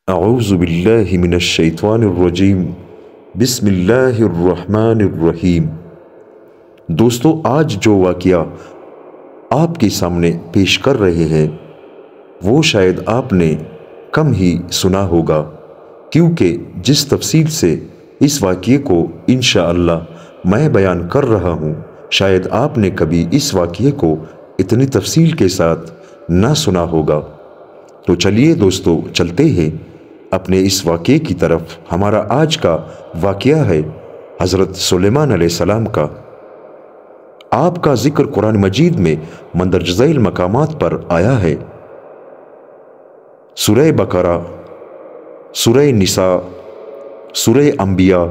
اعوذ باللہ من الشیطان الرجیم بسم اللہ الرحمن الرحیم۔ دوستو، آج جو واقعہ آپ کے سامنے پیش کر رہے ہیں وہ شاید آپ نے کم ہی سنا ہوگا، کیونکہ جس تفصیل سے اس واقعے کو انشاءاللہ میں بیان کر رہا ہوں شاید آپ نے کبھی اس واقعے کو اتنی تفصیل کے ساتھ نہ سنا ہوگا۔ تو چلیے دوستو، چلتے ہیں اپنے اس واقعے کی طرف۔ ہمارا آج کا واقعہ ہے حضرت سلیمان علیہ السلام کا۔ آپ کا ذکر قرآن مجید میں مندرجہ ذیل مقامات پر آیا ہے۔ سورہ بقرہ، سورہ نساء، سورہ انبیاء،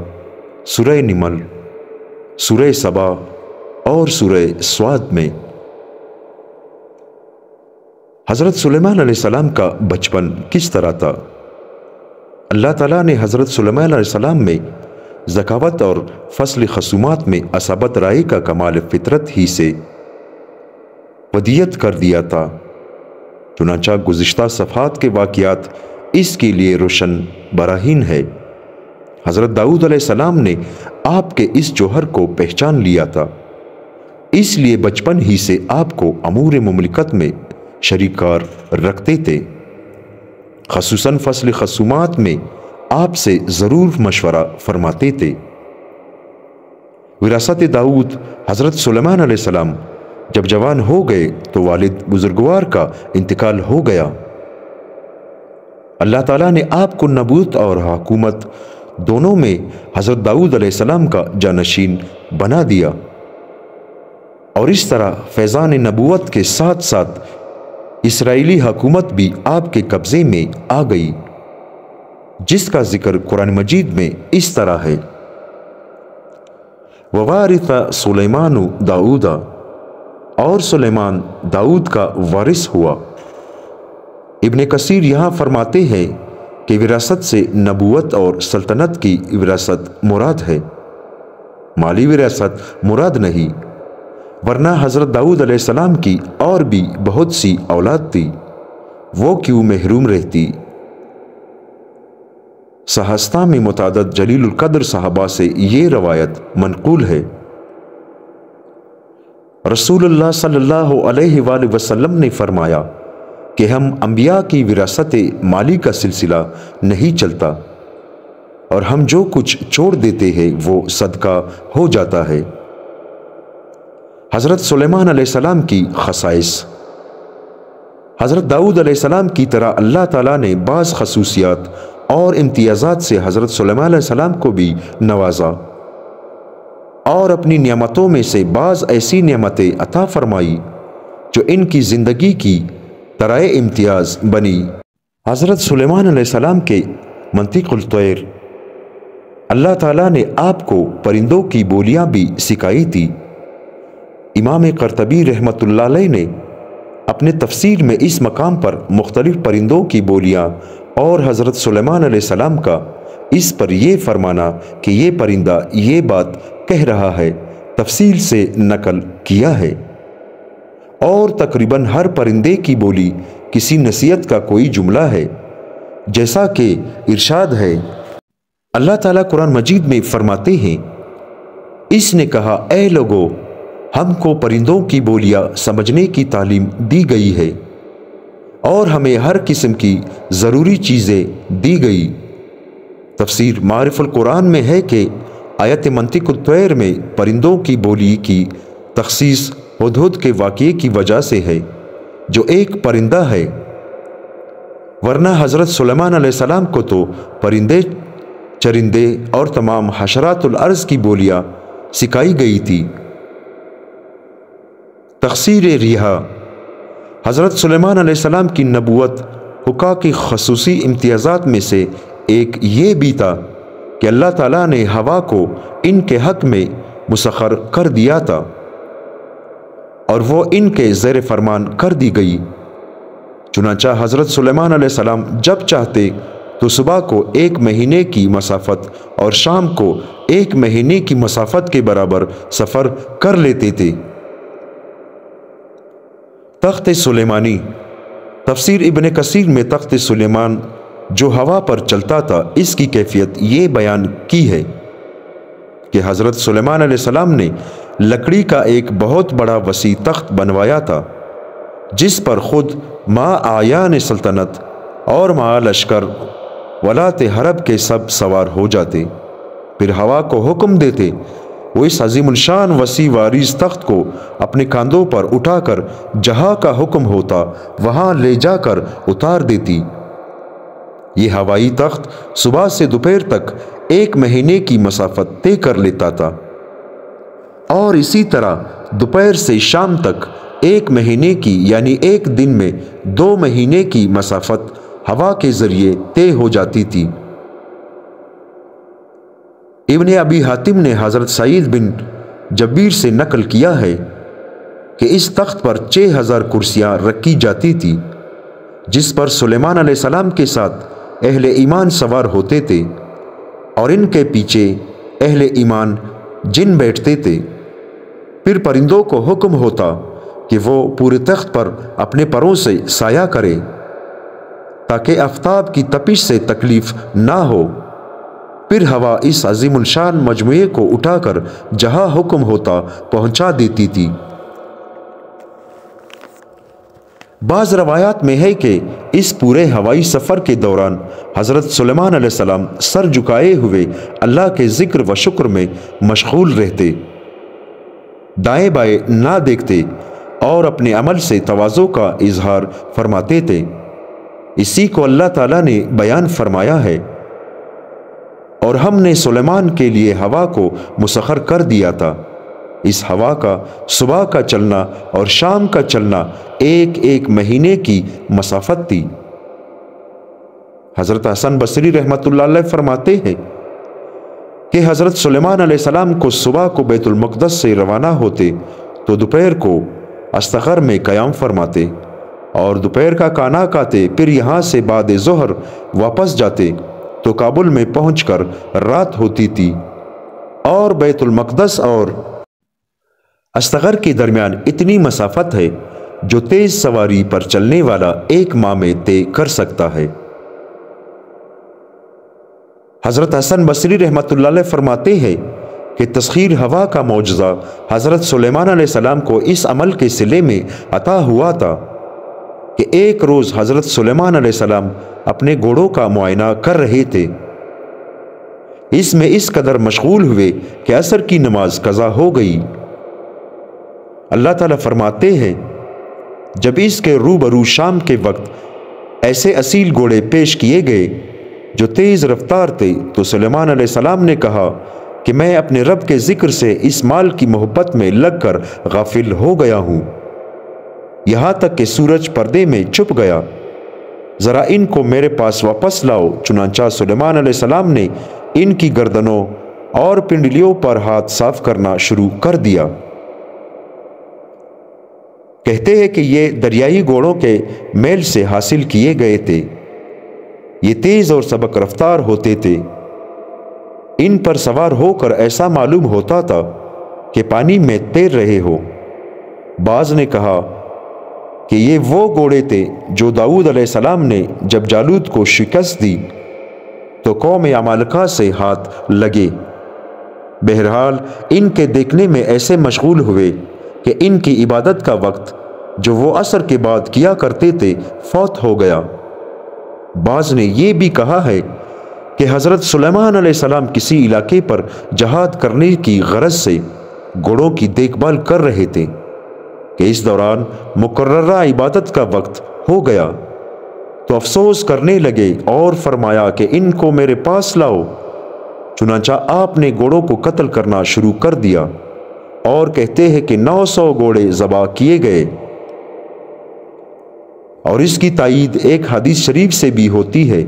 سورہ نمل، سورہ سبا اور سورہ سواد میں۔ حضرت سلیمان علیہ السلام کا بچپن کس طرح تھا؟ اللہ تعالیٰ نے حضرت سلیمان علیہ السلام میں ذکاوت اور فصل خصومات میں اصابت رائے کا کمال فطرت ہی سے ودیعت کر دیا تھا۔ چنانچہ گزشتہ صفحات کے واقعات اس کے لیے روشن براہین ہے۔ حضرت داؤد علیہ السلام نے آپ کے اس جوہر کو پہچان لیا تھا، اس لیے بچپن ہی سے آپ کو امور مملکت میں شریک کار رکھتے تھے۔ خصوصاً فصل خصومات میں آپ سے ضرور مشورہ فرماتے تھے۔ وراثت داؤد حضرت سلیمان علیہ السلام جب جوان ہو گئے تو والد بزرگوار کا انتقال ہو گیا۔ اللہ تعالیٰ نے آپ کو نبوت اور حکومت دونوں میں حضرت داؤد علیہ السلام کا جانشین بنا دیا، اور اس طرح فیضان نبوت کے ساتھ ساتھ اسرائیلی حکومت بھی آپ کے قبضے میں آ گئی، جس کا ذکر قرآن مجید میں اس طرح ہے: وَوَارِثَ سُلَيْمَانُ دَاؤُدَ، اور سلیمان داؤد کا وارث ہوا۔ ابن کثیر یہاں فرماتے ہیں کہ وراثت سے نبوت اور سلطنت کی وراثت مراد ہے، مالی وراثت مراد نہیں، ورنہ حضرت داؤد علیہ السلام کی اور بھی بہت سی اولاد تھی، وہ کیوں محروم رہتی؟ صحاستہ میں متعدد جلیل القدر صحابہ سے یہ روایت منقول ہے۔ رسول اللہ صلی اللہ علیہ وآلہ وسلم نے فرمایا کہ ہم انبیاء کی وراثت مالی کا سلسلہ نہیں چلتا، اور ہم جو کچھ چھوڑ دیتے ہیں وہ صدقہ ہو جاتا ہے۔ حضرت سلیمان علیہ السلام کی خصائص۔ حضرت داؤد علیہ السلام کی طرح اللہ تعالیٰ نے بعض خصوصیات اور امتیازات سے حضرت سلیمان علیہ السلام کو بھی نوازا، اور اپنی نعمتوں میں سے بعض ایسی نعمتیں عطا فرمائی جو ان کی زندگی کی طرح امتیاز بنی۔ حضرت سلیمان علیہ السلام کے منطق الطیر، اللہ تعالیٰ نے آپ کو پرندوں کی بولیاں بھی سکھائی تھی۔ امام قرطبی رحمۃ اللہ علیہ نے اپنے تفسیر میں اس مقام پر مختلف پرندوں کی بولیاں اور حضرت سلیمان علیہ السلام کا اس پر یہ فرمانا کہ یہ پرندہ یہ بات کہہ رہا ہے تفصیل سے نقل کیا ہے، اور تقریباً ہر پرندے کی بولی کسی نصیحت کا کوئی جملہ ہے، جیسا کہ ارشاد ہے۔ اللہ تعالیٰ قرآن مجید میں فرماتے ہیں: اس نے کہا، اے لوگو، ہم کو پرندوں کی بولیاں سمجھنے کی تعلیم دی گئی ہے، اور ہمیں ہر قسم کی ضروری چیزیں دی گئی۔ تفسیر معارف القرآن میں ہے کہ آیت منطق الطیر میں پرندوں کی بولی کی تخصیص ہدہد کے واقعے کی وجہ سے ہے، جو ایک پرندہ ہے، ورنہ حضرت سلیمان علیہ السلام کو تو پرندے، چرندے اور تمام حشرات الارض کی بولیاں سکھائی گئی تھی۔ تخصیر ریحا۔ حضرت سلیمان علیہ السلام کی نبوت حقا کی خصوصی امتیازات میں سے ایک یہ بھی تھا کہ اللہ تعالیٰ نے ہوا کو ان کے حق میں مسخر کر دیا تھا، اور وہ ان کے زیر فرمان کر دی گئی۔ چنانچہ حضرت سلیمان علیہ السلام جب چاہتے تو صبح کو 1 مہینے کی مسافت اور شام کو 1 مہینے کی مسافت کے برابر سفر کر لیتے تھے۔ تخت سلیمانی۔ تفسیر ابن کثیر میں تخت سلیمان جو ہوا پر چلتا تھا، اس کی کیفیت یہ بیان کی ہے کہ حضرت سلیمان علیہ السلام نے لکڑی کا ایک بہت بڑا وسیع تخت بنوایا تھا، جس پر خود ما آیان سلطنت اور ما لشکر ولات حرب کے سب سوار ہو جاتے۔ پھر ہوا کو حکم دیتے، وہ اس عظیم الشان وسیع وعریض تخت کو اپنے کاندھوں پر اٹھا کر جہاں کا حکم ہوتا وہاں لے جا کر اتار دیتی۔ یہ ہوائی تخت صبح سے دوپہر تک 1 مہینے کی مسافت طے کر لیتا تھا، اور اسی طرح دوپہر سے شام تک 1 مہینے کی یعنی ایک دن میں 2 مہینے کی مسافت ہوا کے ذریعے طے ہو جاتی تھی۔ ابن ابی حاتم نے حضرت سعید بن جبیر سے نقل کیا ہے کہ اس تخت پر 6000 کرسیاں رکھی جاتی تھی، جس پر سلیمان علیہ السلام کے ساتھ اہل ایمان سوار ہوتے تھے، اور ان کے پیچھے اہل ایمان جن بیٹھتے تھے۔ پھر پرندوں کو حکم ہوتا کہ وہ پورے تخت پر اپنے پروں سے سایہ کرے تاکہ آفتاب کی تپش سے تکلیف نہ ہو۔ پھر ہوا اس عظیم الشان مجموعے کو اٹھا کر جہاں حکم ہوتا پہنچا دیتی تھی۔ بعض روایات میں ہے کہ اس پورے ہوائی سفر کے دوران حضرت سلیمان علیہ السلام سر جھکائے ہوئے اللہ کے ذکر و شکر میں مشغول رہتے، دائیں بائیں نہ دیکھتے اور اپنے عمل سے تواضع کا اظہار فرماتے تھے۔ اسی کو اللہ تعالیٰ نے بیان فرمایا ہے، اور ہم نے سلیمان کے لیے ہوا کو مسخر کر دیا تھا۔ اس ہوا کا صبح کا چلنا اور شام کا چلنا 1 مہینے کی مسافت تھی۔ حضرت حسن بصری رحمۃ اللہ علیہ فرماتے ہیں کہ حضرت سلیمان علیہ السلام کو صبح کو بیت المقدس سے روانہ ہوتے تو دوپہر کو استغفار میں قیام فرماتے، اور دوپہر کا کھانا کھاتے، پھر یہاں سے بعد ظہر واپس جاتے تو کابل میں پہنچ کر رات ہوتی تھی، اور بیت المقدس اور استغفار کے درمیان اتنی مسافت ہے جو تیز سواری پر چلنے والا 1 ماہ میں طے کر سکتا ہے۔ حضرت حسن بصری رحمۃ اللہ علیہ فرماتے ہیں کہ تسخیر ہوا کا معجزہ حضرت سلیمان علیہ السلام کو اس عمل کے صلے میں عطا ہوا تھا کہ ایک روز حضرت سلیمان علیہ السلام اپنے گھوڑوں کا معائنہ کر رہے تھے۔ اس میں اس قدر مشغول ہوئے کہ عصر کی نماز قضا ہو گئی۔ اللہ تعالیٰ فرماتے ہیں، جب اس کے روبرو شام کے وقت ایسے اصیل گھوڑے پیش کیے گئے جو تیز رفتار تھے تو سلیمان علیہ السلام نے کہا کہ میں اپنے رب کے ذکر سے اس مال کی محبت میں لگ کر غافل ہو گیا ہوں، یہاں تک کہ سورج پردے میں چھپ گیا، ذرا ان کو میرے پاس واپس لاؤ۔ چنانچہ سلیمان علیہ السلام نے ان کی گردنوں اور پنڈلیوں پر ہاتھ صاف کرنا شروع کر دیا۔ کہتے ہیں کہ یہ دریائی گھوڑوں کے میل سے حاصل کیے گئے تھے، یہ تیز اور سبک رفتار ہوتے تھے، ان پر سوار ہو کر ایسا معلوم ہوتا تھا کہ پانی میں تیر رہے ہو۔ بعض نے کہا کہ یہ وہ گھوڑے تھے جو داؤد علیہ السلام نے جب جالوت کو شکست دی تو قوم عمالقہ سے ہاتھ لگے۔ بہرحال ان کے دیکھنے میں ایسے مشغول ہوئے کہ ان کی عبادت کا وقت جو وہ عصر کے بعد کیا کرتے تھے فوت ہو گیا۔ بعض نے یہ بھی کہا ہے کہ حضرت سلیمان علیہ السلام کسی علاقے پر جہاد کرنے کی غرض سے گھوڑوں کی دیکھ بھال کر رہے تھے کہ اس دوران مقررہ عبادت کا وقت ہو گیا تو افسوس کرنے لگے اور فرمایا کہ ان کو میرے پاس لاؤ۔ چنانچہ آپ نے گھوڑوں کو قتل کرنا شروع کر دیا، اور کہتے ہیں کہ 900 گھوڑے ذبح کیے گئے۔ اور اس کی تائید ایک حدیث شریف سے بھی ہوتی ہے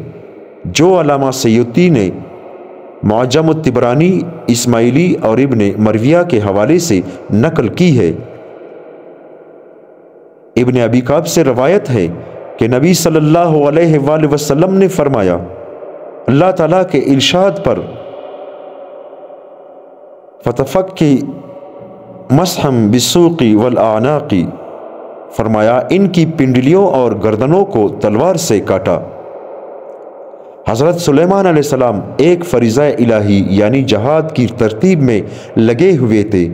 جو علامہ سیوطی نے معجم الطبرانی اسماعیلی اور ابن مرویہ کے حوالے سے نقل کی ہے۔ ابن ابی کعب سے روایت ہے کہ نبی صلی اللہ علیہ وآلہ وسلم نے فرمایا، اللہ تعالیٰ کے ارشاد پر فتفکی مسحم بالسوق والاعناق، فرمایا ان کی پنڈلیوں اور گردنوں کو تلوار سے کاٹا۔ حضرت سلیمان علیہ السلام ایک فریضہ الہی یعنی جہاد کی ترتیب میں لگے ہوئے تھے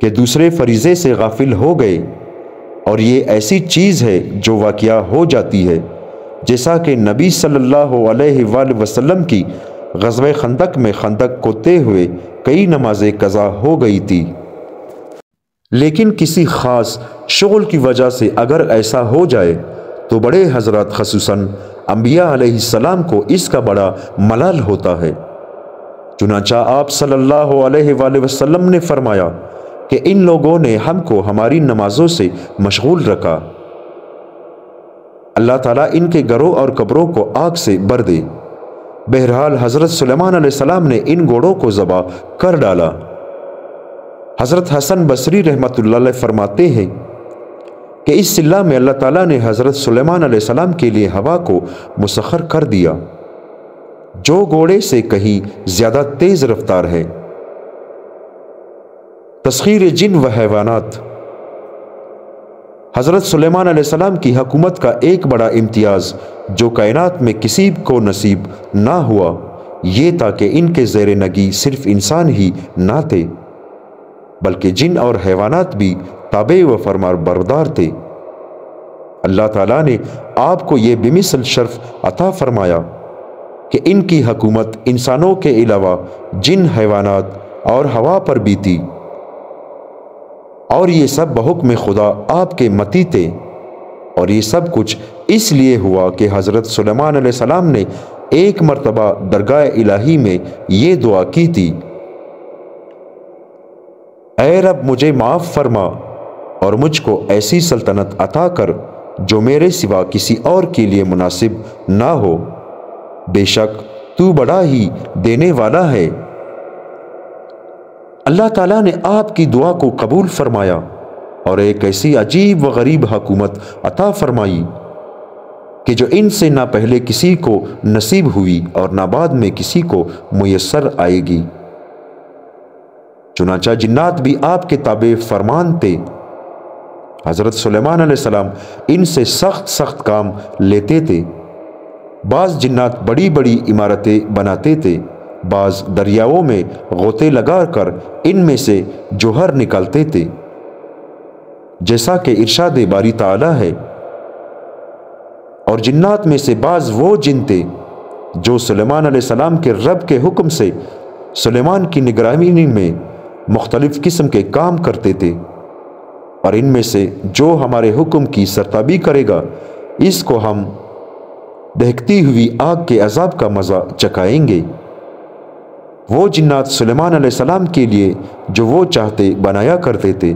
کہ دوسرے فریضے سے غافل ہو گئے، اور یہ ایسی چیز ہے جو واقعہ ہو جاتی ہے، جیسا کہ نبی صلی اللہ علیہ وآلہ وسلم کی غزوہ خندق میں خندق کھودتے ہوئے کئی نمازیں قضا ہو گئی تھی۔ لیکن کسی خاص شغل کی وجہ سے اگر ایسا ہو جائے تو بڑے حضرات خصوصاً انبیاء علیہ السلام کو اس کا بڑا ملال ہوتا ہے۔ چنانچہ آپ صلی اللہ علیہ وآلہ وسلم نے فرمایا کہ ان لوگوں نے ہم کو ہماری نمازوں سے مشغول رکھا، اللہ تعالیٰ ان کے گھروں اور قبروں کو آگ سے بھر دے۔ بہرحال حضرت سلیمان علیہ السلام نے ان گھوڑوں کو ذبح کر ڈالا۔ حضرت حسن بصری رحمۃ اللہ علیہ فرماتے ہیں کہ اس صلہ میں اللہ تعالیٰ نے حضرت سلیمان علیہ السلام کے لیے ہوا کو مسخر کر دیا، جو گھوڑے سے کہیں زیادہ تیز رفتار ہے۔ تسخیر جن و حیوانات۔ حضرت سلیمان علیہ السلام کی حکومت کا ایک بڑا امتیاز جو کائنات میں کسی کو نصیب نہ ہوا یہ تھا کہ ان کے زیر نگی صرف انسان ہی نہ تھے بلکہ جن اور حیوانات بھی تابع و فرمان بردار تھے۔ اللہ تعالیٰ نے آپ کو یہ بمثل شرف عطا فرمایا کہ ان کی حکومت انسانوں کے علاوہ جن، حیوانات اور ہوا پر بھی تھی، اور یہ سب بحکم خدا آپ کے متی تھے، اور یہ سب کچھ اس لیے ہوا کہ حضرت سلیمان علیہ السلام نے ایک مرتبہ درگاہ الہی میں یہ دعا کی تھی، اے رب مجھے معاف فرما اور مجھ کو ایسی سلطنت عطا کر جو میرے سوا کسی اور کے لیے مناسب نہ ہو، بے شک تو بڑا ہی دینے والا ہے۔ اللہ تعالیٰ نے آپ کی دعا کو قبول فرمایا اور ایک ایسی عجیب و غریب حکومت عطا فرمائی کہ جو ان سے نہ پہلے کسی کو نصیب ہوئی اور نہ بعد میں کسی کو میسر آئے گی۔ چنانچہ جنات بھی آپ کے تابع فرمان تھے۔ حضرت سلیمان علیہ السلام ان سے سخت سخت کام لیتے تھے۔ بعض جنات بڑی بڑی عمارتیں بناتے تھے، بعض دریاؤں میں غوطے لگا کر ان میں سے جوہر نکالتے تھے، جیسا کہ ارشاد باری تعالیٰ ہے۔ اور جنات میں سے بعض وہ جن تھے جو سلیمان علیہ السلام کے رب کے حکم سے سلیمان کی نگرانی میں مختلف قسم کے کام کرتے تھے، اور ان میں سے جو ہمارے حکم کی سرتابی کرے گا اس کو ہم دہکتی ہوئی آگ کے عذاب کا مزہ چکھائیں گے۔ وہ جنات سلیمان علیہ السلام کے لیے جو وہ چاہتے بنایا کرتے تھے،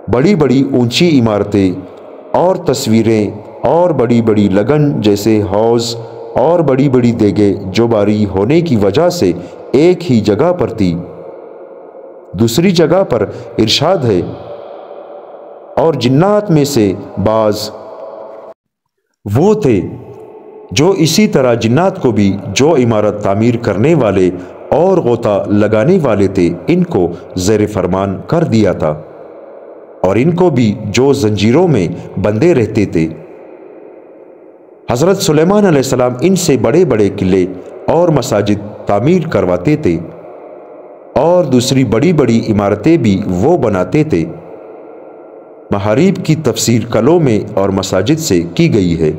بڑی بڑی اونچی عمارتیں اور تصویریں اور بڑی بڑی لگن جیسے حوض اور بڑی بڑی دیگیں جو باری ہونے کی وجہ سے ایک ہی جگہ پر تھی۔ دوسری جگہ پر ارشاد ہے، اور جنات میں سے بعض وہ تھے جو اسی طرح جنات کو بھی جو عمارت تعمیر کرنے والے اور غوطہ لگانے والے تھے ان کو زیر فرمان کر دیا تھا، اور ان کو بھی جو زنجیروں میں بندھے رہتے تھے۔ حضرت سلیمان علیہ السلام ان سے بڑے بڑے قلعے اور مساجد تعمیر کرواتے تھے، اور دوسری بڑی بڑی عمارتیں بھی وہ بناتے تھے۔ محاریب کی تفسیر قلعوں میں اور مساجد سے کی گئی ہے۔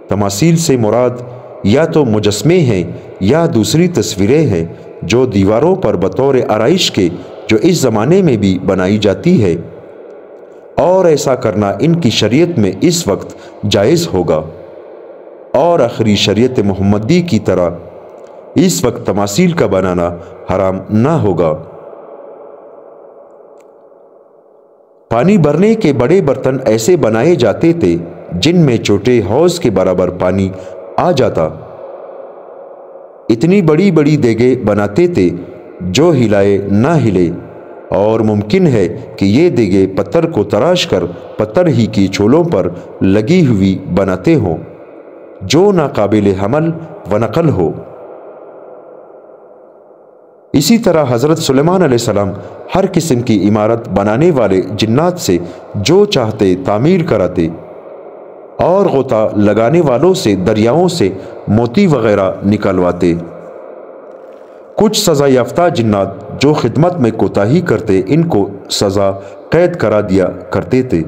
تماثیل سے مراد یا تو مجسمے ہیں یا دوسری تصویریں ہیں جو دیواروں پر بطور آرائش کے جو اس زمانے میں بھی بنائی جاتی ہے، اور ایسا کرنا ان کی شریعت میں اس وقت جائز ہوگا، اور آخری شریعت محمدی کی طرح اس وقت تماثیل کا بنانا حرام نہ ہوگا۔ پانی بھرنے کے بڑے برتن ایسے بنائے جاتے تھے جن میں چھوٹے حوض کے برابر پانی آ جاتا۔ اتنی بڑی بڑی دیگیں بناتے تھے جو ہلائے نہ ہلے، اور ممکن ہے کہ یہ دیگیں پتھر کو تراش کر پتھر ہی کی چھولوں پر لگی ہوئی بناتے ہوں جو ناقابل حمل و نقل ہو۔ اسی طرح حضرت سلیمان علیہ السلام ہر قسم کی عمارت بنانے والے جنات سے جو چاہتے تعمیر کراتے، اور غوطہ لگانے والوں سے دریاؤں سے موتی وغیرہ نکلواتے۔ کچھ سزا یافتہ جنات جو خدمت میں کوتاہی کرتے ان کو سزا قید کرا دیا کرتے تھے،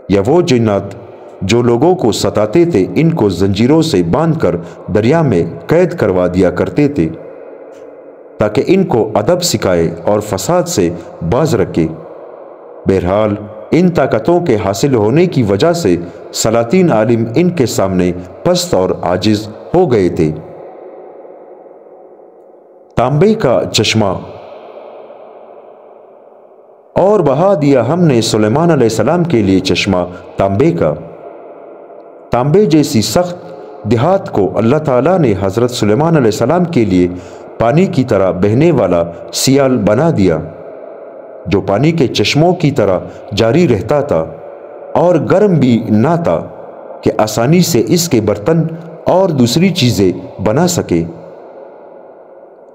یا وہ جنات جو لوگوں کو ستاتے تھے ان کو زنجیروں سے باندھ کر دریا میں قید کروا دیا کرتے تھے تاکہ ان کو ادب سکھائے اور فساد سے باز رکھے۔ بہرحال ان طاقتوں کے حاصل ہونے کی وجہ سے سلاطین عالم ان کے سامنے پست اور عاجز ہو گئے تھے۔ تانبے کا چشمہ۔ اور بہا دیا ہم نے سلیمان علیہ السلام کے لیے چشمہ تانبے کا۔ تانبے جیسی سخت دھات کو اللہ تعالیٰ نے حضرت سلیمان علیہ السلام کے لیے پانی کی طرح بہنے والا سیال بنا دیا، جو پانی کے چشموں کی طرح جاری رہتا تھا اور گرم بھی نہ تھا کہ آسانی سے اس کے برتن اور دوسری چیزیں بنا سکے۔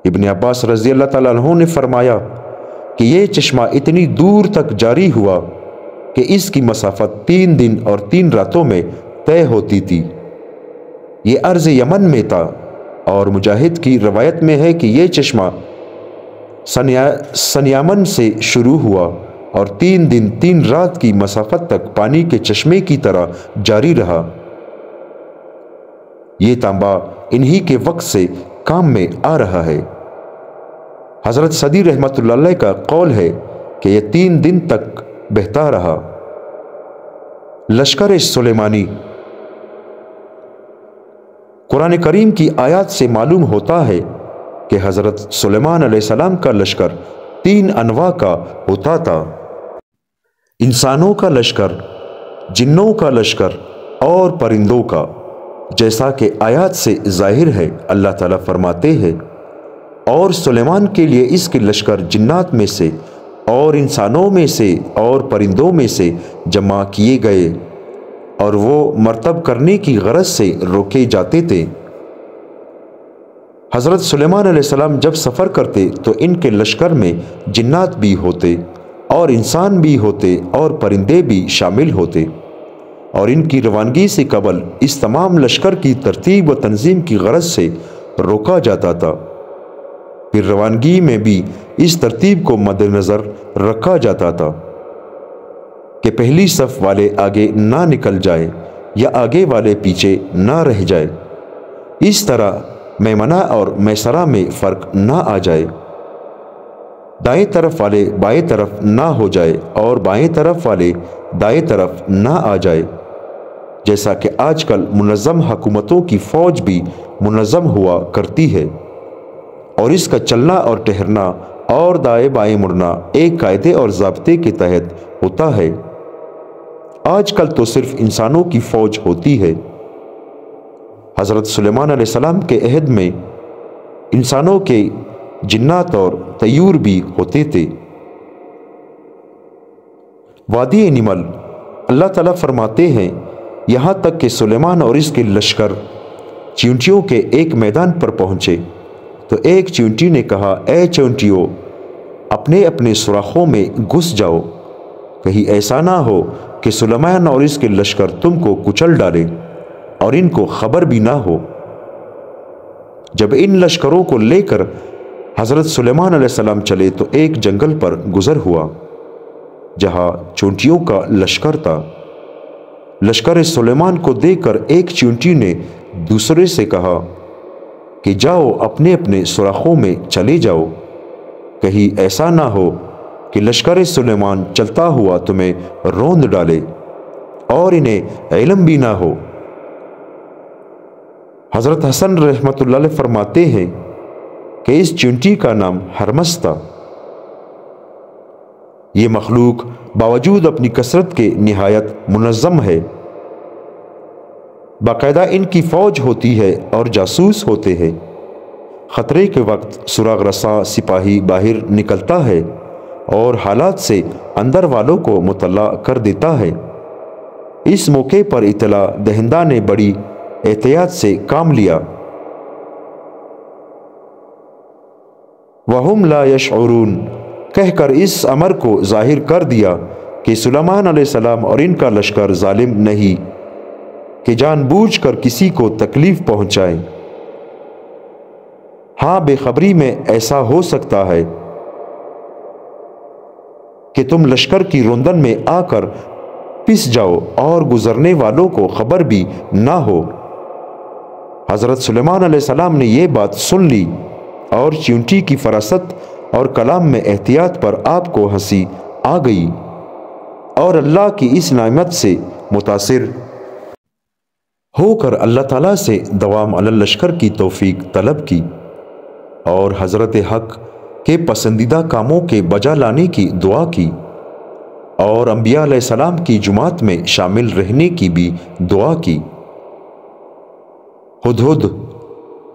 ابن عباس رضی اللہ تعالیٰ عنہ نے فرمایا کہ یہ چشمہ اتنی دور تک جاری ہوا کہ اس کی مسافت 3 دن اور 3 راتوں میں طے ہوتی تھی۔ یہ ارض یمن میں تھا، اور مجاہد کی روایت میں ہے کہ یہ چشمہ سنیامن سے شروع ہوا اور 3 دن 3 رات کی مسافت تک پانی کے چشمے کی طرح جاری رہا۔ یہ تانبا انہی کے وقت سے کام میں آ رہا ہے۔ حضرت صدی رحمۃ اللہ علیہ کا قول ہے کہ یہ 3 دن تک بہتا رہا۔ لشکر سلیمانی۔ قرآن کریم کی آیات سے معلوم ہوتا ہے کہ حضرت سلیمان علیہ السلام کا لشکر 3 انواع کا ہوتا تھا: انسانوں کا لشکر، جنوں کا لشکر اور پرندوں کا۔ جیسا کہ آیات سے ظاہر ہے، اللہ تعالیٰ فرماتے ہیں، اور سلیمان کے لیے اس کے لشکر جنات میں سے اور انسانوں میں سے اور پرندوں میں سے جمع کیے گئے، اور وہ مرتب کرنے کی غرض سے روکے جاتے تھے۔ حضرت سلیمان علیہ السلام جب سفر کرتے تو ان کے لشکر میں جنات بھی ہوتے اور انسان بھی ہوتے اور پرندے بھی شامل ہوتے، اور ان کی روانگی سے قبل اس تمام لشکر کی ترتیب و تنظیم کی غرض سے روکا جاتا تھا۔ پھر روانگی میں بھی اس ترتیب کو مد نظر رکھا جاتا تھا کہ پہلی صف والے آگے نہ نکل جائے یا آگے والے پیچھے نہ رہ جائے، اس طرح میمنہ اور میسرہ میں فرق نہ آ جائے، دائیں طرف والے بائیں طرف نہ ہو جائے اور بائیں طرف والے دائیں طرف نہ آ جائے، جیسا کہ آج کل منظم حکومتوں کی فوج بھی منظم ہوا کرتی ہے، اور اس کا چلنا اور ٹہرنا اور دائیں بائیں مڑنا ایک قاعدے اور ضابطے کے تحت ہوتا ہے۔ آج کل تو صرف انسانوں کی فوج ہوتی ہے۔ حضرت سلیمان علیہ السلام کے عہد میں انسانوں کے جنات اور طیور بھی ہوتے تھے۔ وادی نمل۔ اللہ تعالیٰ فرماتے ہیں، یہاں تک کہ سلیمان اور اس کے لشکر چیونٹیوں کے ایک میدان پر پہنچے تو ایک چیونٹی نے کہا، اے چیونٹیوں، اپنے اپنے سوراخوں میں گھس جاؤ، کہیں ایسا نہ ہو کہ سلیمان اور اس کے لشکر تم کو کچل ڈالے اور ان کو خبر بھی نہ ہو۔ جب ان لشکروں کو لے کر حضرت سلیمان علیہ السلام چلے تو ایک جنگل پر گزر ہوا جہاں چیونٹیوں کا لشکر تھا۔ لشکر سلیمان کو دیکھ کر ایک چیونٹی نے دوسرے سے کہا کہ جاؤ اپنے اپنے سوراخوں میں چلے جاؤ، کہیں ایسا نہ ہو کہ لشکر سلیمان چلتا ہوا تمہیں روند ڈالے اور انہیں علم بھی نہ ہو۔ حضرت حسن رحمۃ اللہ علیہ فرماتے ہیں کہ اس چیونٹی کا نام ہرمس تھا۔ یہ مخلوق باوجود اپنی کثرت کے نہایت منظم ہے۔ باقاعدہ ان کی فوج ہوتی ہے اور جاسوس ہوتے ہیں۔ خطرے کے وقت سراغ رساں سپاہی باہر نکلتا ہے اور حالات سے اندر والوں کو مطلع کر دیتا ہے۔ اس موقع پر اطلاع دہندہ نے بڑی احتیاط سے کام لیا۔ وَهُمْ لَا يَشْعُرُونَ کہہ کر اس امر کو ظاہر کر دیا کہ سلیمان علیہ السلام اور ان کا لشکر ظالم نہیں کہ جان بوجھ کر کسی کو تکلیف پہنچائے۔ ہاں، بے خبری میں ایسا ہو سکتا ہے کہ تم لشکر کی روندن میں آ کر پس جاؤ اور گزرنے والوں کو خبر بھی نہ ہو۔ حضرت سلیمان علیہ السلام نے یہ بات سن لی اور چیونٹی کی فراست اور کلام میں احتیاط پر آپ کو ہنسی آ گئی اور اللہ کی اس نعمت سے متاثر ہو کر اللہ تعالیٰ سے دوام علی لشکر کی توفیق طلب کی اور حضرت حق کے پسندیدہ کاموں کے بجا لانے کی دعا کی اور انبیاء علیہ السلام کی جماعت میں شامل رہنے کی بھی دعا کی۔ ہدہد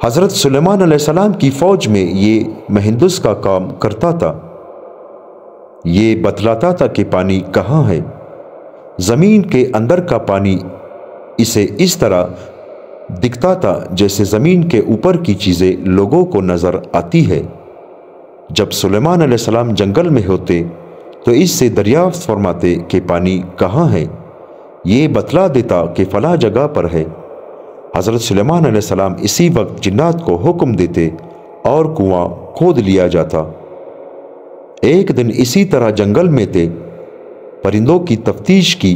حضرت سلیمان علیہ السلام کی فوج میں یہ مہندس کا کام کرتا تھا۔ یہ بتلاتا تھا کہ پانی کہاں ہے۔ زمین کے اندر کا پانی اسے اس طرح دکھتا تھا جیسے زمین کے اوپر کی چیزیں لوگوں کو نظر آتی ہے۔ جب سلیمان علیہ السلام جنگل میں ہوتے تو اس سے دریافت فرماتے کہ پانی کہاں ہے۔ یہ بتلا دیتا کہ فلاں جگہ پر ہے۔ حضرت سلیمان علیہ السلام اسی وقت جنات کو حکم دیتے اور کنواں کھود لیا جاتا۔ ایک دن اسی طرح جنگل میں تھے، پرندوں کی تفتیش کی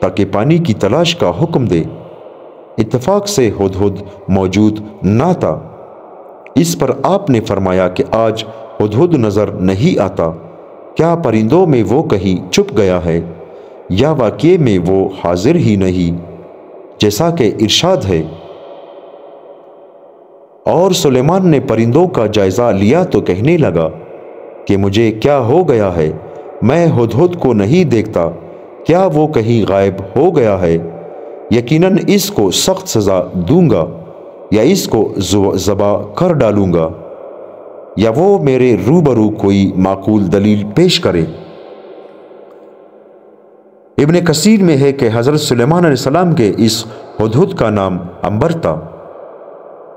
تاکہ پانی کی تلاش کا حکم دے۔ اتفاق سے ہدہد موجود نہ تھا۔ اس پر آپ نے فرمایا کہ آج ہدہد نظر نہیں آتا، کیا پرندوں میں وہ کہیں چھپ گیا ہے یا واقعے میں وہ حاضر ہی نہیں جیسا کہ ارشاد ہے۔ اور سلیمان نے پرندوں کا جائزہ لیا تو کہنے لگا کہ مجھے کیا ہو گیا ہے، میں ہدہد کو نہیں دیکھتا، کیا وہ کہیں غائب ہو گیا ہے؟ یقیناً اس کو سخت سزا دوں گا یا اس کو ذبح کر ڈالوں گا یا وہ میرے روبرو کوئی معقول دلیل پیش کرے۔ ابن کثیر میں ہے کہ حضرت سلیمان علیہ السلام کے اس ہدہد کا نام عنبر تھا۔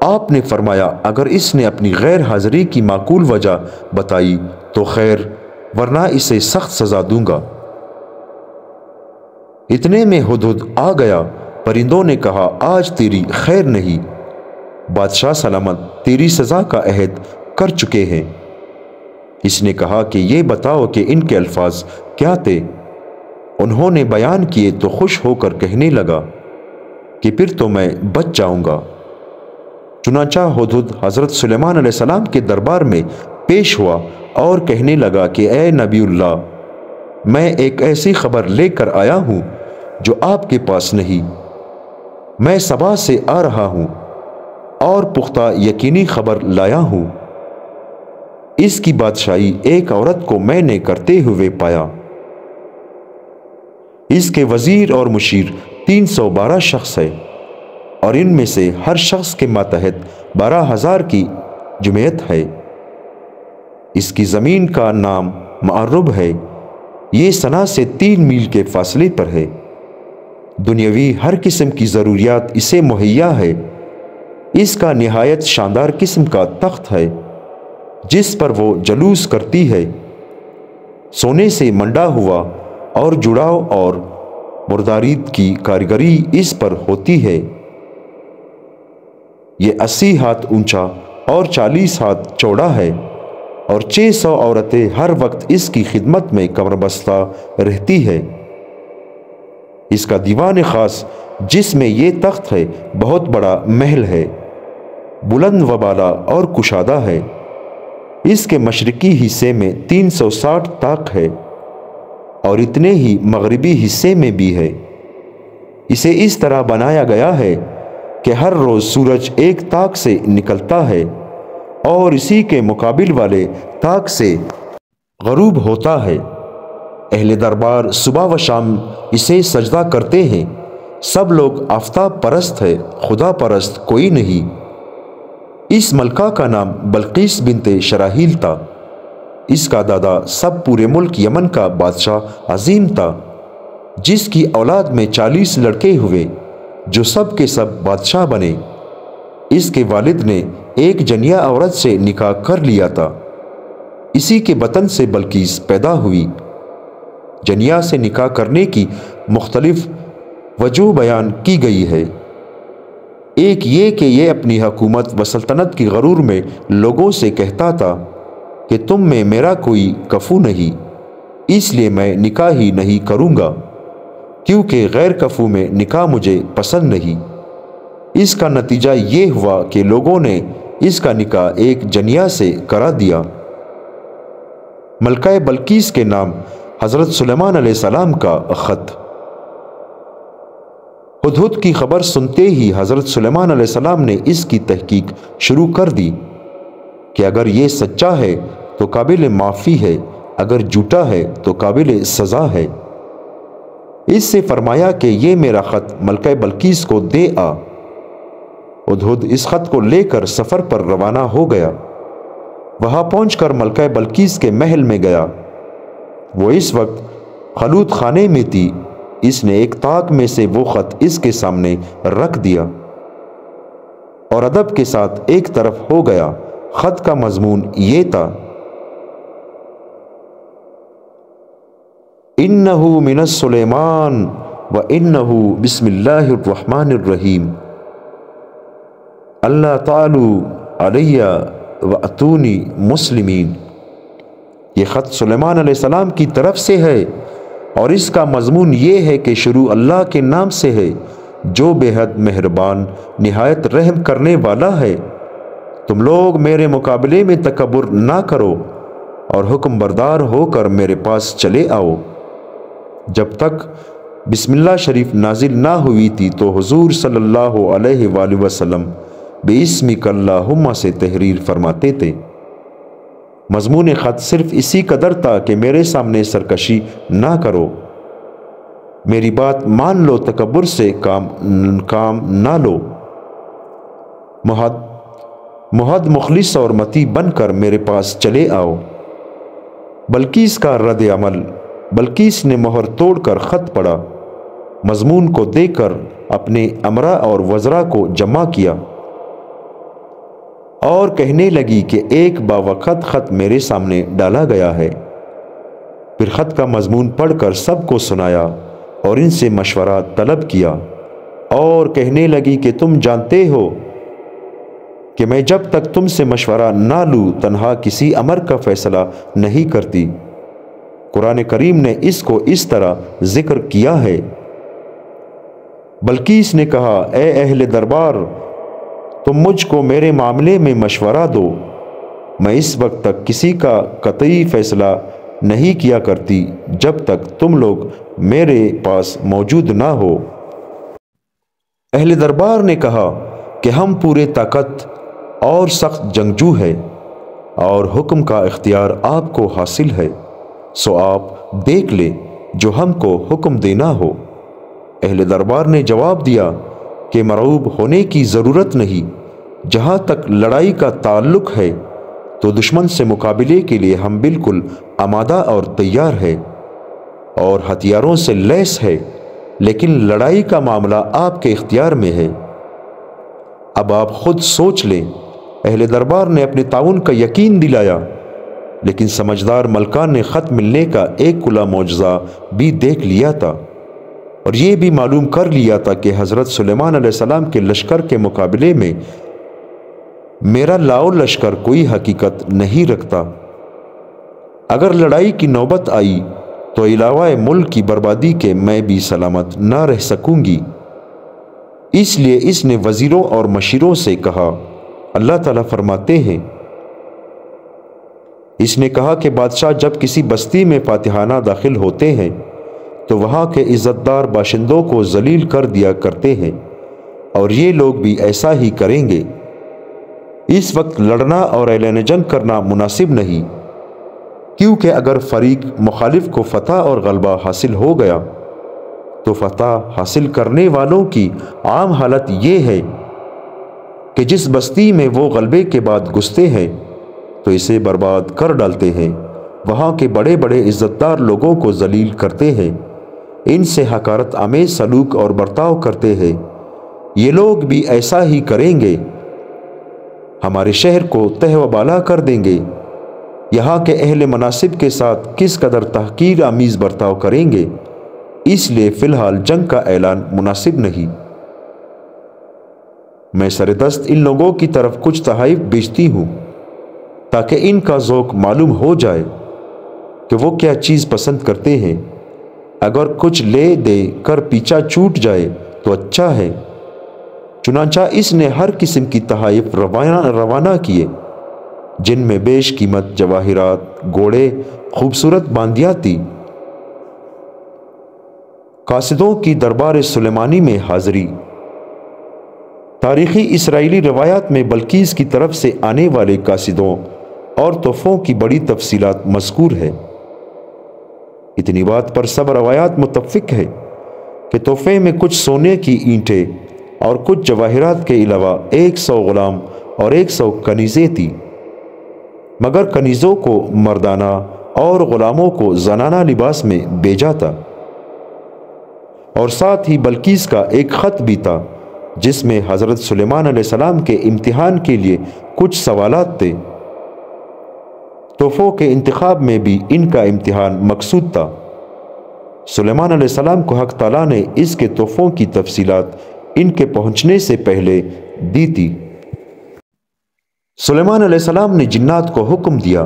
آپ نے فرمایا اگر اس نے اپنی غیر حاضری کی معقول وجہ بتائی تو خیر، ورنہ اسے سخت سزا دوں گا۔ اتنے میں ہدہد آ گیا۔ پرندوں نے کہا آج تیری خیر نہیں، بادشاہ سلامت تیری سزا کا عہد کر چکے ہیں۔ اس نے کہا کہ یہ بتاؤ کہ ان کے الفاظ کیا تھے۔ انہوں نے بیان کیے تو خوش ہو کر کہنے لگا کہ پھر تو میں بچ جاؤں گا۔ چنانچہ ہدہد حضرت سلیمان علیہ السلام کے دربار میں پیش ہوا اور کہنے لگا کہ اے نبی اللہ، میں ایک ایسی خبر لے کر آیا ہوں جو آپ کے پاس نہیں۔ میں سبا سے آ رہا ہوں اور پختہ یقینی خبر لایا ہوں۔ اس کی بادشاہی ایک عورت کو میں نے کرتے ہوئے پایا۔ اس کے وزیر اور مشیر 312 شخص ہے اور ان میں سے ہر شخص کے ماتحت 12,000 کی جمعیت ہے۔ اس کی زمین کا نام معرب ہے، یہ صنعا سے 3 میل کے فاصلے پر ہے۔ دنیاوی ہر قسم کی ضروریات اسے مہیا ہے۔ اس کا نہایت شاندار قسم کا تخت ہے جس پر وہ جلوس کرتی ہے۔ سونے سے منڈا ہوا اور جڑاؤ اور مردارید کی کاریگری اس پر ہوتی ہے۔ یہ 80 ہاتھ اونچا اور 40 ہاتھ چوڑا ہے اور 600 عورتیں ہر وقت اس کی خدمت میں کمر بستہ رہتی ہے۔ اس کا دیوان خاص جس میں یہ تخت ہے بہت بڑا محل ہے، بلند و بالا اور کشادہ ہے۔ اس کے مشرقی حصے میں 360 طاق ہے اور اتنے ہی مغربی حصے میں بھی ہے۔ اسے اس طرح بنایا گیا ہے کہ ہر روز سورج ایک طاق سے نکلتا ہے اور اسی کے مقابل والے طاق سے غروب ہوتا ہے۔ اہل دربار صبح و شام اسے سجدہ کرتے ہیں۔ سب لوگ آفتاب پرست ہے، خدا پرست کوئی نہیں۔ اس ملکہ کا نام بلقیس بنت شراحیل تھا۔ اس کا دادا سب پورے ملک یمن کا بادشاہ عظیم تھا، جس کی اولاد میں 40 لڑکے ہوئے جو سب کے سب بادشاہ بنے۔ اس کے والد نے ایک جنیا عورت سے نکاح کر لیا تھا، اسی کے بطن سے بلقیس پیدا ہوئی۔ جنیا سے نکاح کرنے کی مختلف وجوہ بیان کی گئی ہے۔ ایک یہ کہ یہ اپنی حکومت و سلطنت کی غرور میں لوگوں سے کہتا تھا کہ تم میں میرا کوئی کفو نہیں، اس لیے میں نکاح ہی نہیں کروں گا، کیونکہ غیر کفو میں نکاح مجھے پسند نہیں۔ اس کا نتیجہ یہ ہوا کہ لوگوں نے اس کا نکاح ایک جنیا سے کرا دیا۔ ملکہ بلقیس کے نام حضرت سلیمان علیہ السلام کا خط۔ ہدہد کی خبر سنتے ہی حضرت سلیمان علیہ السلام نے اس کی تحقیق شروع کر دی کہ اگر یہ سچا ہے تو قابل معافی ہے، اگر جھوٹا ہے تو قابل سزا ہے۔ اس سے فرمایا کہ یہ میرا خط ملکہ بلقیس کو دے آ۔ ہدہد اس خط کو لے کر سفر پر روانہ ہو گیا۔ وہاں پہنچ کر ملکہ بلقیس کے محل میں گیا۔ وہ اس وقت خلوت خانے میں تھی۔ اس نے ایک طاق میں سے وہ خط اس کے سامنے رکھ دیا اور ادب کے ساتھ ایک طرف ہو گیا۔ خط کا مضمون یہ تھا: اِنَّهُ مِنَ سلیمان وَإِنَّهُ بسم اللہ الرحمن الرحیم اللہ تعالیٰ علیہ وَأْتُونِی مسلمین۔ یہ خط سلیمان علیہ السلام کی طرف سے ہے اور اس کا مضمون یہ ہے کہ شروع اللہ کے نام سے ہے جو بے حد مہربان نہایت رحم کرنے والا ہے۔ تم لوگ میرے مقابلے میں تکبر نہ کرو اور حکم بردار ہو کر میرے پاس چلے آؤ۔ جب تک بسم اللہ شریف نازل نہ ہوئی تھی تو حضور صلی اللہ علیہ وآلہ وسلم بِاسْمِکَ اللہم سے تحریر فرماتے تھے۔ مضمون خط صرف اسی قدر تھا کہ میرے سامنے سرکشی نہ کرو، میری بات مان لو، تکبر سے کام نہ لو، محد مخلص اور متی بن کر میرے پاس چلے آؤ۔ بلقیس کا رد عمل۔ بلقیس نے مہر توڑ کر خط پڑھا، مضمون کو دیکھ کر اپنے امرا اور وزراء کو جمع کیا اور کہنے لگی کہ ایک باوقت خط میرے سامنے ڈالا گیا ہے۔ پھر خط کا مضمون پڑھ کر سب کو سنایا اور ان سے مشورہ طلب کیا اور کہنے لگی کہ تم جانتے ہو کہ میں جب تک تم سے مشورہ نہ لوں تنہا کسی امر کا فیصلہ نہیں کرتی۔ قرآن کریم نے اس کو اس طرح ذکر کیا ہے۔ بلقیس نے کہا: اے اہل دربار، تم مجھ کو میرے معاملے میں مشورہ دو، میں اس وقت تک کسی کا قطعی فیصلہ نہیں کیا کرتی جب تک تم لوگ میرے پاس موجود نہ ہو۔ اہل دربار نے کہا کہ ہم پورے طاقت اور سخت جنگجو ہے اور حکم کا اختیار آپ کو حاصل ہے، سو آپ دیکھ لیں جو ہم کو حکم دینا ہو۔ اہل دربار نے جواب دیا کہ مرعوب ہونے کی ضرورت نہیں، جہاں تک لڑائی کا تعلق ہے تو دشمن سے مقابلے کے لیے ہم بالکل آمادہ اور تیار ہے اور ہتھیاروں سے لیس ہے، لیکن لڑائی کا معاملہ آپ کے اختیار میں ہے، اب آپ خود سوچ لیں۔ اہل دربار نے اپنے تعاون کا یقین دلایا، لیکن سمجھدار ملکان نے خط ملنے کا ایک کھلا معجزہ بھی دیکھ لیا تھا اور یہ بھی معلوم کر لیا تھا کہ حضرت سلیمان علیہ السلام کے لشکر کے مقابلے میں میرا لاؤ لشکر کوئی حقیقت نہیں رکھتا۔ اگر لڑائی کی نوبت آئی تو علاوہ ملک کی بربادی کے میں بھی سلامت نہ رہ سکوں گی۔ اس لیے اس نے وزیروں اور مشیروں سے کہا۔ اللہ تعالیٰ فرماتے ہیں، اس نے کہا کہ بادشاہ جب کسی بستی میں فاتحانہ داخل ہوتے ہیں تو وہاں کے عزت دار باشندوں کو ذلیل کر دیا کرتے ہیں اور یہ لوگ بھی ایسا ہی کریں گے۔ اس وقت لڑنا اور اعلان جنگ کرنا مناسب نہیں، کیونکہ اگر فریق مخالف کو فتح اور غلبہ حاصل ہو گیا تو فتح حاصل کرنے والوں کی عام حالت یہ ہے کہ جس بستی میں وہ غلبے کے بعد گھستے ہیں تو اسے برباد کر ڈالتے ہیں، وہاں کے بڑے بڑے عزت دار لوگوں کو ذلیل کرتے ہیں، ان سے حقارت آمیز سلوک اور برتاؤ کرتے ہیں۔ یہ لوگ بھی ایسا ہی کریں گے، ہمارے شہر کو تہ و بالا کر دیں گے۔ یہاں کے اہل مناصب کے ساتھ کس قدر تحقیر آمیز برتاؤ کریں گے، اس لیے فی الحال جنگ کا اعلان مناسب نہیں۔ میں سردست ان لوگوں کی طرف کچھ تحائف بھیجتی ہوں تاکہ ان کا ذوق معلوم ہو جائے کہ وہ کیا چیز پسند کرتے ہیں۔ اگر کچھ لے دے کر پیچھا چھوٹ جائے تو اچھا ہے۔ چنانچہ اس نے ہر قسم کی تحائف روانہ کیے، جن میں بیش قیمت جواہرات، گھوڑے، خوبصورت باندیاں تھی۔ قاصدوں کی دربار سلیمانی میں حاضری۔ تاریخی اسرائیلی روایات میں بلقیس کی طرف سے آنے والے قاصدوں اور تحفوں کی بڑی تفصیلات مذکور ہے۔ اتنی بات پر سب روایات متفق ہے کہ تحفے میں کچھ سونے کی اینٹیں اور کچھ جواہرات کے علاوہ 100 غلام اور 100 کنیزیں تھیں، مگر کنیزوں کو مردانہ اور غلاموں کو زنانہ لباس میں بھیجا تھا۔ اور ساتھ ہی بلقیس کا ایک خط بھی تھا جس میں حضرت سلیمان علیہ السلام کے امتحان کے لیے کچھ سوالات تھے۔ تحفوں کے انتخاب میں بھی ان کا امتحان مقصود تھا۔ سلیمان علیہ السلام کو حق تعالیٰ نے اس کے تحفوں کی تفصیلات ان کے پہنچنے سے پہلے دی تھی۔ سلیمان علیہ السلام نے جنات کو حکم دیا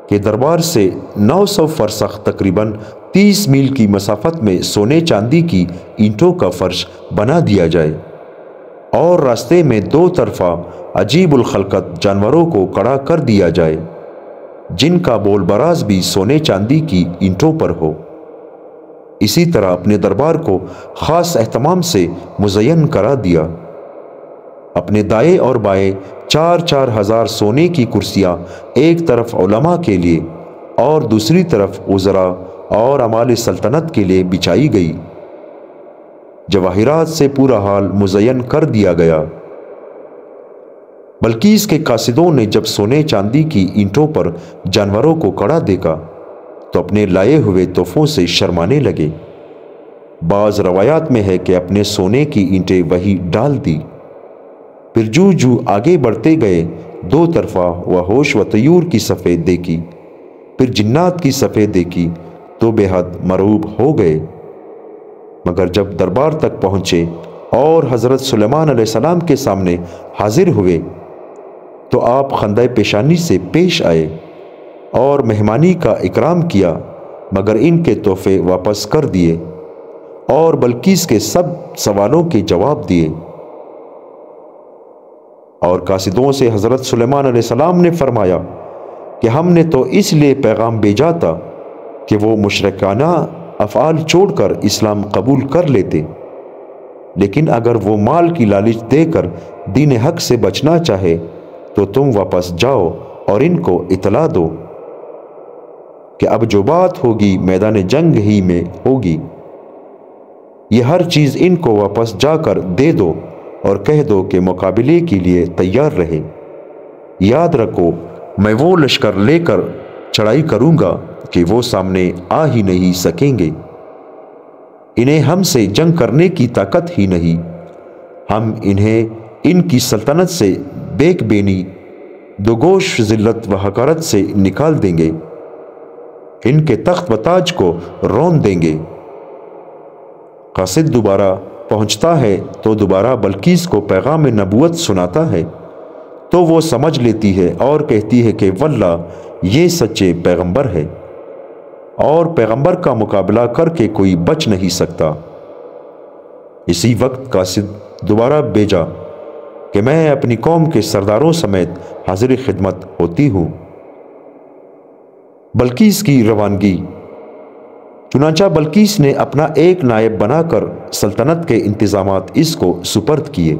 کہ دربار سے 900 فرسخ تقریباً 30 میل کی مسافت میں سونے چاندی کی اینٹوں کا فرش بنا دیا جائے اور راستے میں 2 طرفہ عجیب الخلقت جانوروں کو کھڑا کر دیا جائے، جن کا بول براز بھی سونے چاندی کی اینٹوں پر ہو۔ اسی طرح اپنے دربار کو خاص اہتمام سے مزین کرا دیا۔ اپنے دائیں اور بائیں 4-4 ہزار سونے کی کرسیاں ایک طرف علماء کے لیے اور دوسری طرف وزراء اور عمال سلطنت کے لیے بچھائی گئی۔ جواہرات سے پورا حال مزین کر دیا گیا۔ بلقیس کے قاصدوں نے جب سونے چاندی کی اینٹوں پر جانوروں کو کھڑا دیکھا تو اپنے لائے ہوئے تحفوں سے شرمانے لگے۔ بعض روایات میں ہے کہ اپنے سونے کی اینٹیں وہی ڈال دی۔ پھر جو آگے بڑھتے گئے 2 طرفہ وحوش و طیور کی صفیں دیکھی، پھر جنات کی صفیں دیکھی تو بے حد مرعوب ہو گئے۔ مگر جب دربار تک پہنچے اور حضرت سلیمان علیہ السلام کے سامنے حاضر ہوئے تو آپ خندہ پیشانی سے پیش آئے اور مہمانی کا اکرام کیا، مگر ان کے تحفے واپس کر دیے اور بلقیس کے سب سوالوں کے جواب دیے۔ اور قاصدوں سے حضرت سلیمان علیہ السلام نے فرمایا کہ ہم نے تو اس لیے پیغام بھیجا تھا کہ وہ مشرکانہ افعال چھوڑ کر اسلام قبول کر لیتے، لیکن اگر وہ مال کی لالچ دے کر دین حق سے بچنا چاہے تو تم واپس جاؤ اور ان کو اطلاع دو کہ اب جو بات ہوگی میدان جنگ ہی میں ہوگی۔ یہ ہر چیز ان کو واپس جا کر دے دو اور کہہ دو کہ مقابلے کے لیے تیار رہے۔ یاد رکھو میں وہ لشکر لے کر چڑھائی کروں گا کہ وہ سامنے آ ہی نہیں سکیں گے۔ انہیں ہم سے جنگ کرنے کی طاقت ہی نہیں۔ ہم انہیں ان کی سلطنت سے بیک بینی، دوگوش ذلت و حقارت سے نکال دیں گے، ان کے تخت و تاج کو رون دیں گے۔ قاصد دوبارہ پہنچتا ہے تو دوبارہ بلقیس کو پیغام نبوت سناتا ہے تو وہ سمجھ لیتی ہے اور کہتی ہے کہ واللہ یہ سچے پیغمبر ہے اور پیغمبر کا مقابلہ کر کے کوئی بچ نہیں سکتا۔ اسی وقت قاصد دوبارہ بھیجا کہ میں اپنی قوم کے سرداروں سمیت حاضر خدمت ہوتی ہوں۔ بلقیس کی روانگی۔ چنانچہ بلقیس نے اپنا ایک نائب بنا کر سلطنت کے انتظامات اس کو سپرد کیے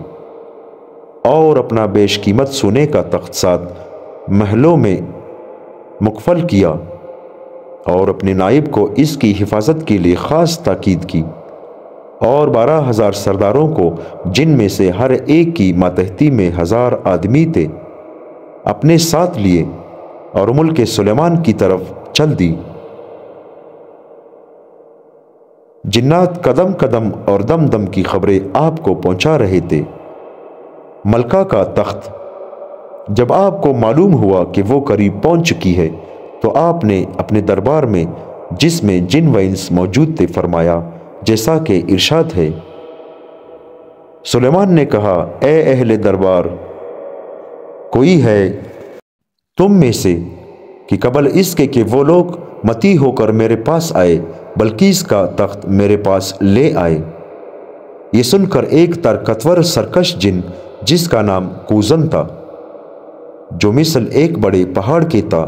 اور اپنا بیش قیمت سونے کا تخت سات محلوں میں مقفل کیا اور اپنے نائب کو اس کی حفاظت کے لیے خاص تاکید کی اور 12,000 سرداروں کو، جن میں سے ہر ایک کی ماتحتی میں 1000 آدمی تھے، اپنے ساتھ لیے اور ملک سلیمان کی طرف چل دی۔ جنات قدم قدم اور دم دم کی خبریں آپ کو پہنچا رہے تھے۔ ملکہ کا تخت جب آپ کو معلوم ہوا کہ وہ قریب پہنچ چکی ہے تو آپ نے اپنے دربار میں جس میں جن و انس موجود تھے فرمایا جیسا کہ ارشاد ہے۔ سلیمان نے کہا، اے اہل دربار، کوئی ہے تم میں سے کہ قبل اس کے کہ وہ لوگ متی ہو کر میرے پاس آئے بلقیس کا تخت میرے پاس لے آئے؟ یہ سن کر ایک طاقتور سرکش جن جس کا نام کوزن تھا، جو مثل ایک بڑے پہاڑ کے تھا،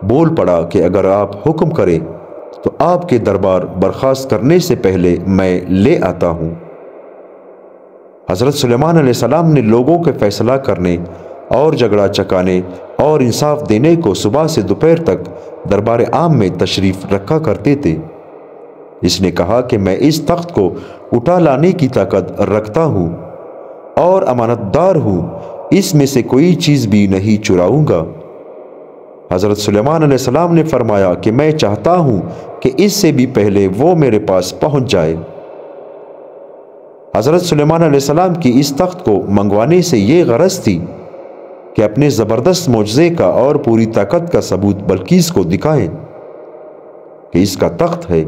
بول پڑا کہ اگر آپ حکم کریں تو آپ کے دربار برخاست کرنے سے پہلے میں لے آتا ہوں۔ حضرت سلیمان علیہ السلام نے لوگوں کے فیصلہ کرنے اور جھگڑا چکانے اور انصاف دینے کو صبح سے دوپہر تک دربار عام میں تشریف رکھا کرتے تھے۔ اس نے کہا کہ میں اس تخت کو اٹھا لانے کی طاقت رکھتا ہوں اور امانت دار ہوں، اس میں سے کوئی چیز بھی نہیں چراؤں گا۔ حضرت سلیمان علیہ السلام نے فرمایا کہ میں چاہتا ہوں کہ اس سے بھی پہلے وہ میرے پاس پہنچ جائے۔ حضرت سلیمان علیہ السلام کی اس تخت کو منگوانے سے یہ غرض تھی کہ اپنے زبردست معجزے کا اور پوری طاقت کا ثبوت بلقیس کو دکھائیں کہ اس کا تخت ہے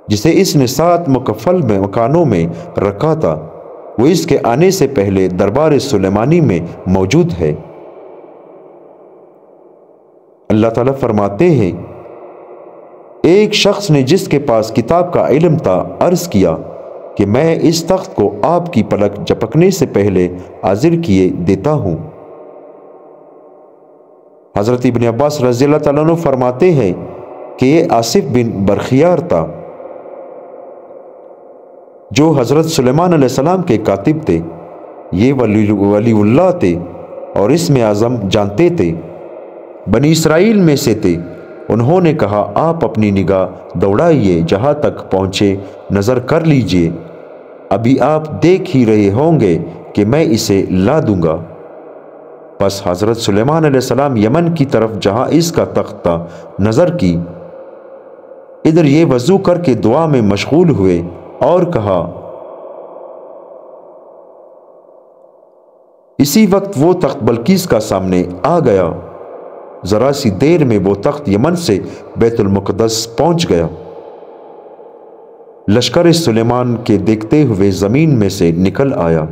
جسے اس نے 7 مکفل مکانوں میں رکھا تھا، وہ اس کے آنے سے پہلے دربار سلیمانی میں موجود ہے۔ اللہ تعالیٰ فرماتے ہیں، ایک شخص نے جس کے پاس کتاب کا علم تھا عرض کیا کہ میں اس تخت کو آپ کی پلک جھپکنے سے پہلے حاضر کیے دیتا ہوں۔ حضرت ابن عباس رضی اللہ تعالیٰ عنہ فرماتے ہیں کہ یہ آصف بن برخیار تھا جو حضرت سلیمان علیہ السلام کے کاتب تھے۔ یہ ولی اللہ تھے اور اسم اعظم جانتے تھے، بنی اسرائیل میں سے تھے۔ انہوں نے کہا، آپ اپنی نگاہ دوڑائیے، جہاں تک پہنچے نظر کر لیجئے، ابھی آپ دیکھ ہی رہے ہوں گے کہ میں اسے لا دوں گا۔ پس حضرت سلیمان علیہ السلام یمن کی طرف جہاں اس کا تخت تھا نظر کی، ادھر یہ وضو کر کے دعا میں مشغول ہوئے اور کہا۔ اسی وقت وہ تخت بلقیس کا سامنے آ گیا۔ ذرا سی دیر میں وہ تخت یمن سے بیت المقدس پہنچ گیا۔ لشکر سلیمان کے دیکھتے ہوئے زمین میں سے نکل آیا۔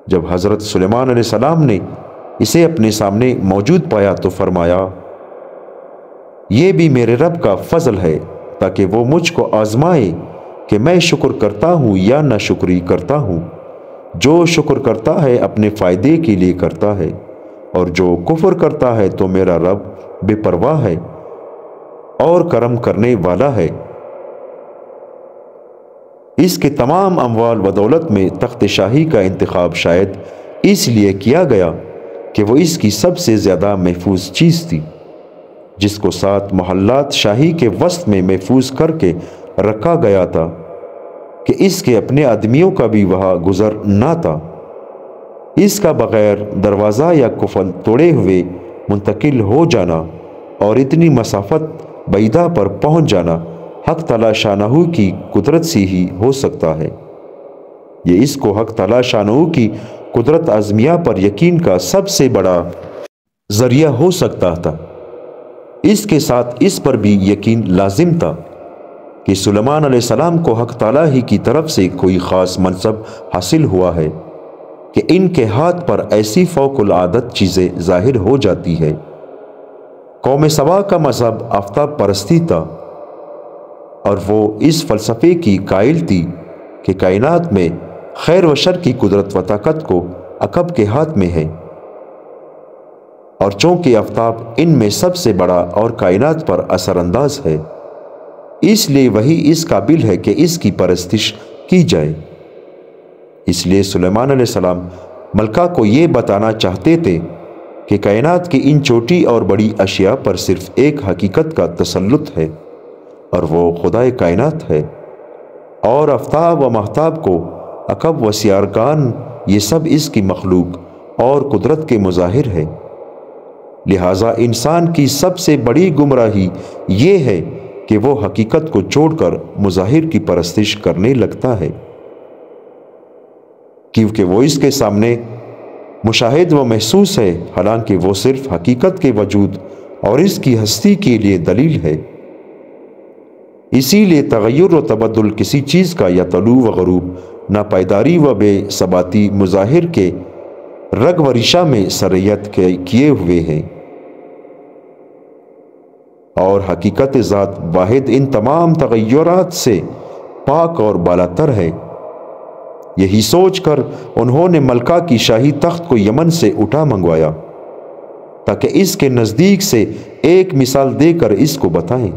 جب حضرت سلیمان علیہ السلام نے اسے اپنے سامنے موجود پایا تو فرمایا، یہ بھی میرے رب کا فضل ہے تاکہ وہ مجھ کو آزمائے کہ میں شکر کرتا ہوں یا ناشکری کرتا ہوں۔ جو شکر کرتا ہے اپنے فائدے کے لیے کرتا ہے، اور جو کفر کرتا ہے تو میرا رب بے پرواہ ہے اور کرم کرنے والا ہے۔ اس کے تمام اموال و دولت میں تخت شاہی کا انتخاب شاید اس لیے کیا گیا کہ وہ اس کی سب سے زیادہ محفوظ چیز تھی، جس کو 7 محلات شاہی کے وسط میں محفوظ کر کے رکھا گیا تھا کہ اس کے اپنے آدمیوں کا بھی وہاں گزر نہ تھا۔ اس کا بغیر دروازہ یا قفل توڑے ہوئے منتقل ہو جانا اور اتنی مسافت بعیدہ پر پہنچ جانا حق تعالیٰ شانہ کی قدرت سے ہی ہو سکتا ہے۔ یہ اس کو حق تعالیٰ شانہ کی قدرت عظمیہ پر یقین کا سب سے بڑا ذریعہ ہو سکتا تھا۔ اس کے ساتھ اس پر بھی یقین لازم تھا کہ سلیمان علیہ السلام کو حق تعالیٰ ہی کی طرف سے کوئی خاص منصب حاصل ہوا ہے کہ ان کے ہاتھ پر ایسی فوق العادت چیزیں ظاہر ہو جاتی ہے۔ قوم سبا کا مذہب آفتاب پرستی تھا، اور وہ اس فلسفے کی قائل تھی کہ کائنات میں خیر و شر کی قدرت و طاقت کو عقب کے ہاتھ میں ہے، اور چونکہ آفتاب ان میں سب سے بڑا اور کائنات پر اثر انداز ہے، اس لیے وہی اس قابل ہے کہ اس کی پرستش کی جائے۔ اس لیے سلیمان علیہ السلام ملکہ کو یہ بتانا چاہتے تھے کہ کائنات کی ان چھوٹی اور بڑی اشیاء پر صرف ایک حقیقت کا تسلط ہے، اور وہ خدائے کائنات ہے، اور آفتاب و مہتاب کو عقب و سیارگان یہ سب اس کی مخلوق اور قدرت کے مظاہر ہے۔ لہٰذا انسان کی سب سے بڑی گمراہی یہ ہے کہ وہ حقیقت کو چھوڑ کر مظاہر کی پرستش کرنے لگتا ہے، کیونکہ وہ اس کے سامنے مشاہد و محسوس ہے، حالانکہ وہ صرف حقیقت کے وجود اور اس کی ہستی کے لیے دلیل ہے۔ اسی لیے تغیر و تبدل کسی چیز کا یا طلوع و غروب نہ پائیداری و بے ثباتی مظاہر کے رگ و ریشہ میں سرایت کیے ہوئے ہیں، اور حقیقت ذات واحد ان تمام تغیرات سے پاک اور بالاتر ہے۔ یہی سوچ کر انہوں نے ملکہ کی شاہی تخت کو یمن سے اٹھا منگوایا تاکہ اس کے نزدیک سے ایک مثال دے کر اس کو بتائیں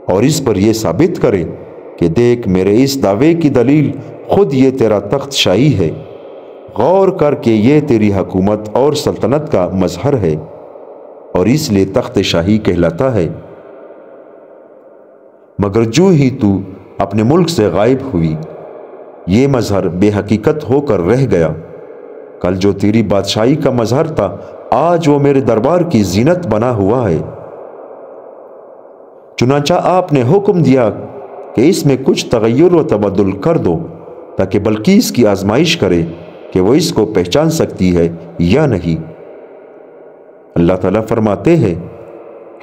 اور اس پر یہ ثابت کریں کہ دیکھ میرے اس دعوے کی دلیل خود یہ تیرا تخت شاہی ہے، غور کر کے یہ تیری حکومت اور سلطنت کا مظہر ہے اور اس لیے تخت شاہی کہلاتا ہے۔ مگر جو ہی تو اپنے ملک سے غائب ہوئی، یہ مظہر بے حقیقت ہو کر رہ گیا۔ کل جو تیری بادشاہی کا مظہر تھا، آج وہ میرے دربار کی زینت بنا ہوا ہے۔ چنانچہ آپ نے حکم دیا کہ اس میں کچھ تغیر و تبدل کر دو تاکہ بلقیس کی آزمائش کرے کہ وہ اس کو پہچان سکتی ہے یا نہیں۔ اللہ تعالیٰ فرماتے ہیں،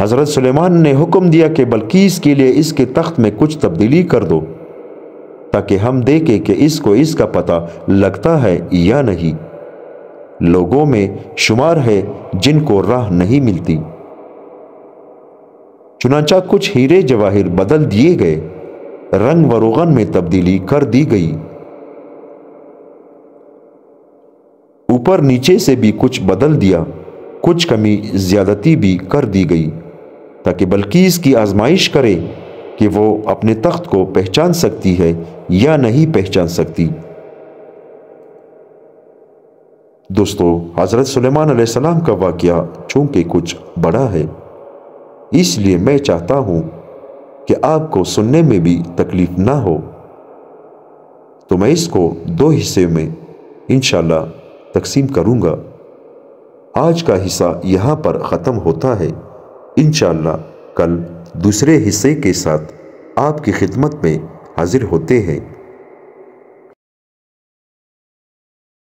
حضرت سلیمان نے حکم دیا کہ بلقیس کے لیے اس کے تخت میں کچھ تبدیلی کر دو تاکہ ہم دیکھیں کہ اس کو اس کا پتہ لگتا ہے یا نہیں۔ لوگوں میں شمار ہے جن کو راہ نہیں ملتی۔ چنانچہ کچھ ہیرے جواہر بدل دیے گئے، رنگ و روغن میں تبدیلی کر دی گئی، اوپر نیچے سے بھی کچھ بدل دیا، کچھ کمی زیادتی بھی کر دی گئی تاکہ بلقیس کی آزمائش کرے کہ وہ اپنے تخت کو پہچان سکتی ہے یا نہیں پہچان سکتی۔ دوستو، حضرت سلیمان علیہ السلام کا واقعہ چونکہ کچھ بڑا ہے، اس لیے میں چاہتا ہوں کہ آپ کو سننے میں بھی تکلیف نہ ہو، تو میں اس کو 2 حصے میں انشاءاللہ تقسیم کروں گا۔ آج کا حصہ یہاں پر ختم ہوتا ہے۔ انشاءاللہ کل دوسرے حصے کے ساتھ آپ کی خدمت میں حاضر ہوتے ہیں۔